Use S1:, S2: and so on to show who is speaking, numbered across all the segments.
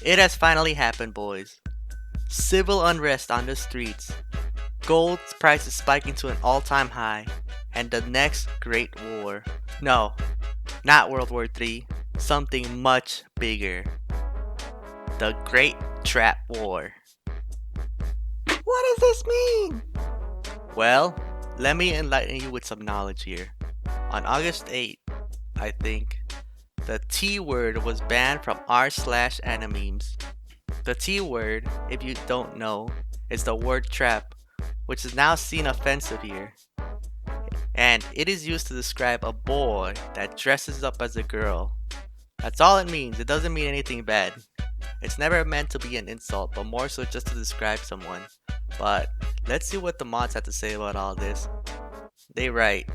S1: It has finally happened, boys. Civil unrest on the streets, gold prices spiking to an all-time high, and the next Great War. No, not World War III, something much bigger. The Great Trap War. What does this mean? Well, let me enlighten you with some knowledge here. On August 8th, I think, the T word was banned from r/animemes. The T word, if you don't know, is the word trap, which is now seen offensive here. And it is used to describe a boy that dresses up as a girl. That's all it means, it doesn't mean anything bad. It's never meant to be an insult, but more so just to describe someone. But let's see what the mods have to say about all this. They write,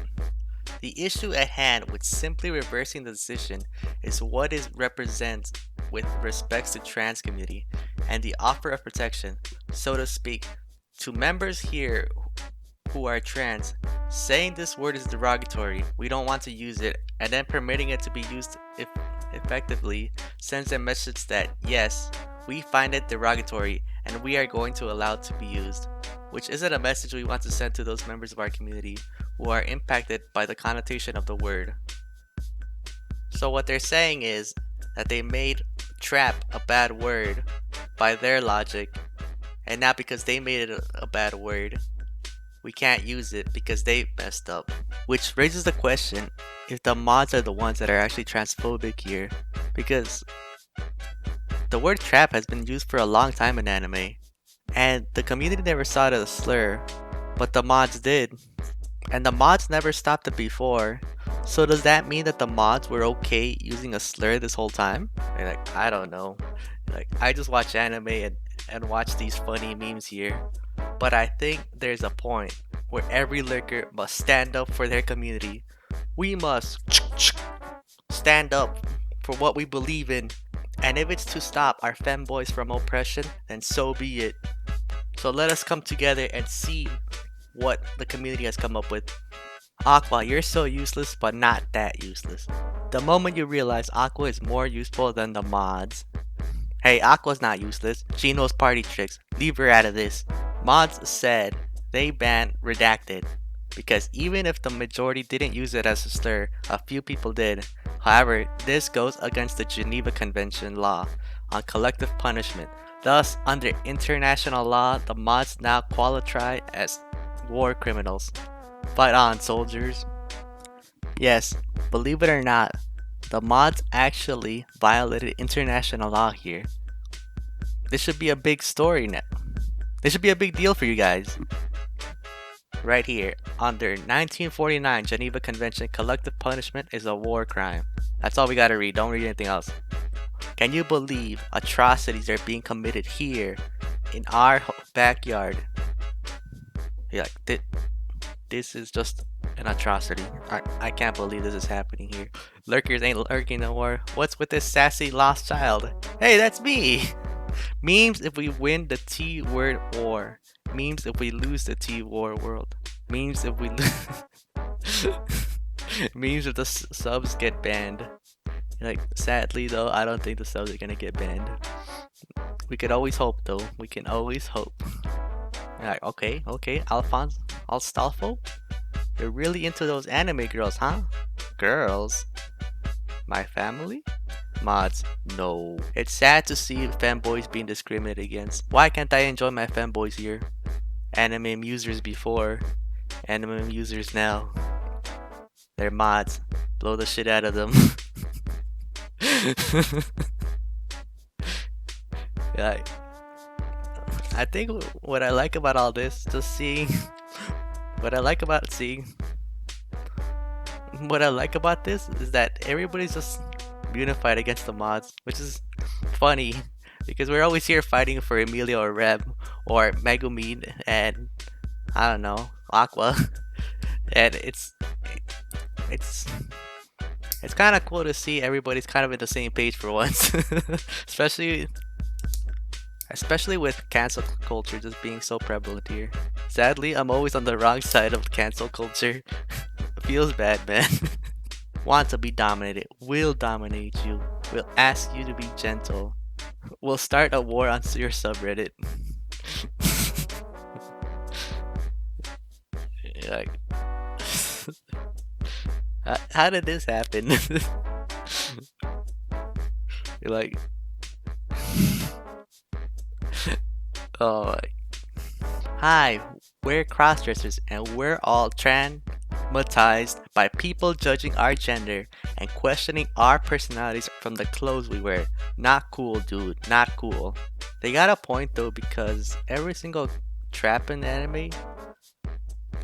S1: the issue at hand with simply reversing the decision is what it represents with respects to trans community and the offer of protection, so to speak, to members here who are trans. Saying this word is derogatory, we don't want to use it, and then permitting it to be used effectively sends a message that yes, we find it derogatory and we are going to allow it to be used, which isn't a message we want to send to those members of our community who are impacted by the connotation of the word. So what they're saying is that they made trap a bad word by their logic, and now because they made it a bad word, we can't use it because they messed up. Which raises the question if the mods are the ones that are actually transphobic here, because the word trap has been used for a long time in anime, and the community never saw it as a slur, but the mods did, and the mods never stopped it before. So does that mean that the mods were okay using a slur this whole time? Like, I don't know. Like, I just watch anime and watch these funny memes here. But I think there's a point where every lurker must stand up for their community. We must stand up for what we believe in. And if it's to stop our femboys from oppression, then so be it. So let us come together and see what the community has come up with. Aqua, you're so useless, but not that useless. The moment you realize Aqua is more useful than the mods. Hey, Aqua's not useless. She knows party tricks. Leave her out of this. Mods said they banned redacted because even if the majority didn't use it as a slur, a few people did. However, this goes against the Geneva Convention law on collective punishment. Thus, under international law, the mods now qualify as war criminals. Fight on, soldiers. Yes, believe it or not, the mods actually violated international law here. This should be a big story now. This should be a big deal for you guys. Right here, under 1949 Geneva Convention, collective punishment is a war crime. That's all we gotta read, don't read anything else. Can you believe atrocities are being committed here in our backyard? You're like, this is just an atrocity. I can't believe this is happening here. Lurkers ain't lurking no more. What's with this sassy lost child? Hey, that's me! Memes if we win the T word war. Memes if we lose the T war world. Memes if we memes if the subs get banned. Like, sadly though, I don't think the subs are gonna get banned. We could always hope though. We can always hope. Like, okay, Alphonse, Alstolfo? You're really into those anime girls, huh? Girls? My family? Mods, no. It's sad to see femboys being discriminated against. Why can't I enjoy my femboys here? Anime users before, anime users now. They're mods. Blow the shit out of them. Like, I think what I like about all this, just seeing what I like about this is that everybody's just unified against the mods, which is funny because we're always here fighting for Emilio or Reb or Megumine and I don't know, Aqua. And it's kind of cool to see everybody's kind of in the same page for once. especially with cancel culture just being so prevalent here. Sadly, I'm always on the wrong side of cancel culture. Feels bad, man. Want to be dominated, will dominate you, will ask you to be gentle. We'll start a war on your subreddit. Like, how did this happen? You're like, oh, hi, we're crossdressers and we're all traumatized by people judging our gender and questioning our personalities from the clothes we wear. Not cool, dude. Not cool. They got a point though because every single trap in anime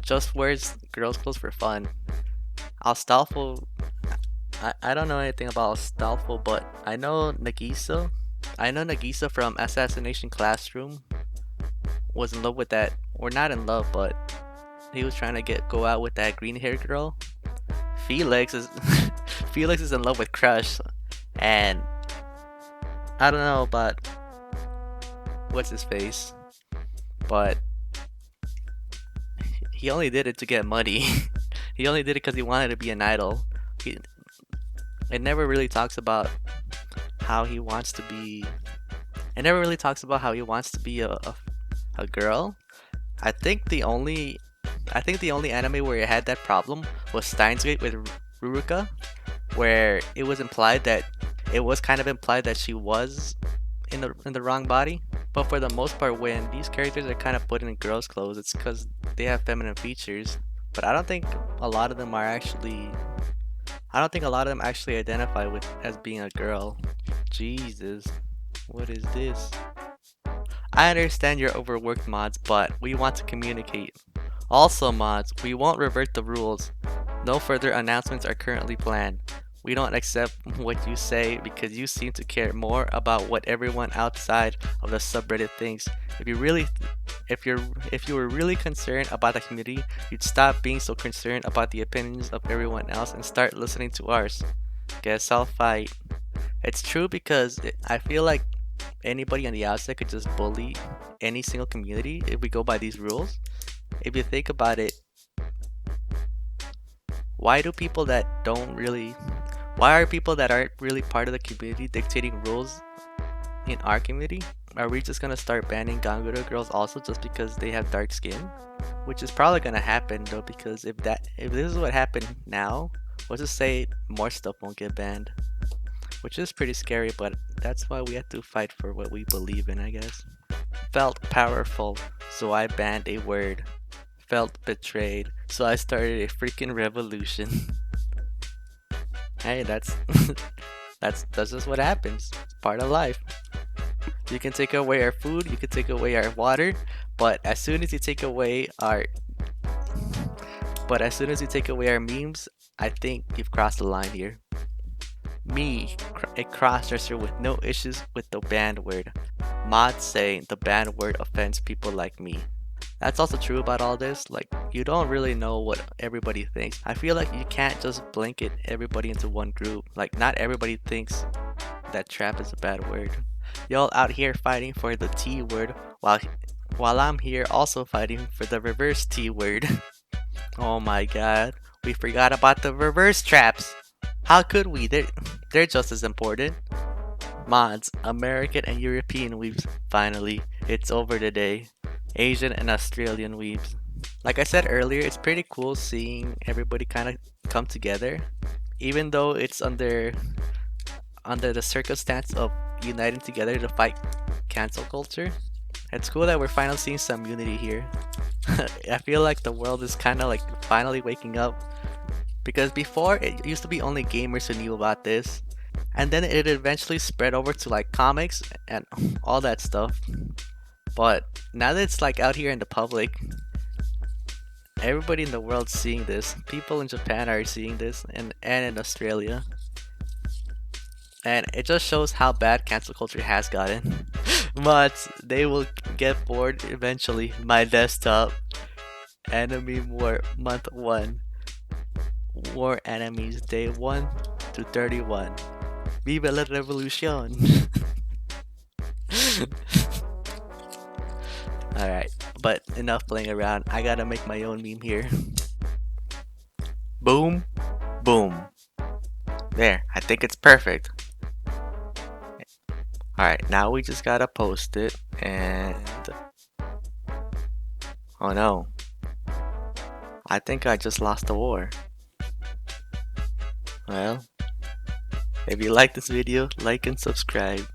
S1: just wears girls' clothes for fun. Astolfo, I don't know anything about Astolfo, but I know Nagisa. I know Nagisa from Assassination Classroom was in love with that, or not in love, but he was trying to go out with that green haired girl. Felix is Felix is in love with Crush, and I don't know about what's his face, but he only did it to get money. He only did it because he wanted to be an idol. He, it never really talks about how he wants to be. It never really talks about how he wants to be a girl. I think the only anime where it had that problem was Steins Gate with Ruruka, where it was kind of implied that she was in the wrong body. But for the most part, when these characters are kind of put in girls' clothes, it's because they have feminine features. But I don't think a lot of them are actually. I don't think a lot of them actually identify with as being a girl. Jesus, what is this? I understand you're overworked, mods, but we want to communicate. Also, mods, we won't revert the rules. No further announcements are currently planned. We don't accept what you say because you seem to care more about what everyone outside of the subreddit thinks. If you were really concerned about the community, you'd stop being so concerned about the opinions of everyone else and start listening to ours. Guess I'll fight. It's true because I feel like anybody on the outside could just bully any single community if we go by these rules. If you think about it, why do people that don't really why are people that aren't really part of the community dictating rules in our community? Are we just gonna start banning Ganguro girls also just because they have dark skin? Which is probably gonna happen though, because if this is what happened now, let's just say more stuff won't get banned. Which is pretty scary, but that's why we have to fight for what we believe in, I guess. Felt powerful, so I banned a word. Felt betrayed, so I started a freaking revolution. Hey, that's that's just what happens. It's part of life. You can take away our food, you can take away our water, but as soon as you take away our memes, I think you've crossed the line here. Me, a crossdresser with no issues with the banned word. Mods say the banned word offends people like me. That's also true about all this. Like, you don't really know what everybody thinks. I feel like you can't just blanket everybody into one group. Like, not everybody thinks that trap is a bad word. Y'all out here fighting for the T word while I'm here also fighting for the reverse T word. Oh my god, we forgot about the reverse traps. How could we? They're just as important. Mods, American and European weebs, finally, it's over today. Asian and Australian weebs. Like I said earlier, it's pretty cool seeing everybody kind of come together, even though it's under the circumstance of uniting together to fight cancel culture. It's cool that we're finally seeing some unity here. I feel like the world is kind of like finally waking up, because before it used to be only gamers who knew about this, and then it eventually spread over to like comics and all that stuff. But now that it's like out here in the public, everybody in the world's seeing this. People in Japan are seeing this, and in Australia. And it just shows how bad cancel culture has gotten. Mods, they will get bored eventually. My desktop. Anime War Month 1. War Enemies Day 1 to 31. Viva la Revolution! Alright, but enough playing around. I gotta make my own meme here. Boom, boom. There, I think it's perfect. Alright, now we just gotta post it and... Oh no. I think I just lost the war. Well, if you like this video, like and subscribe.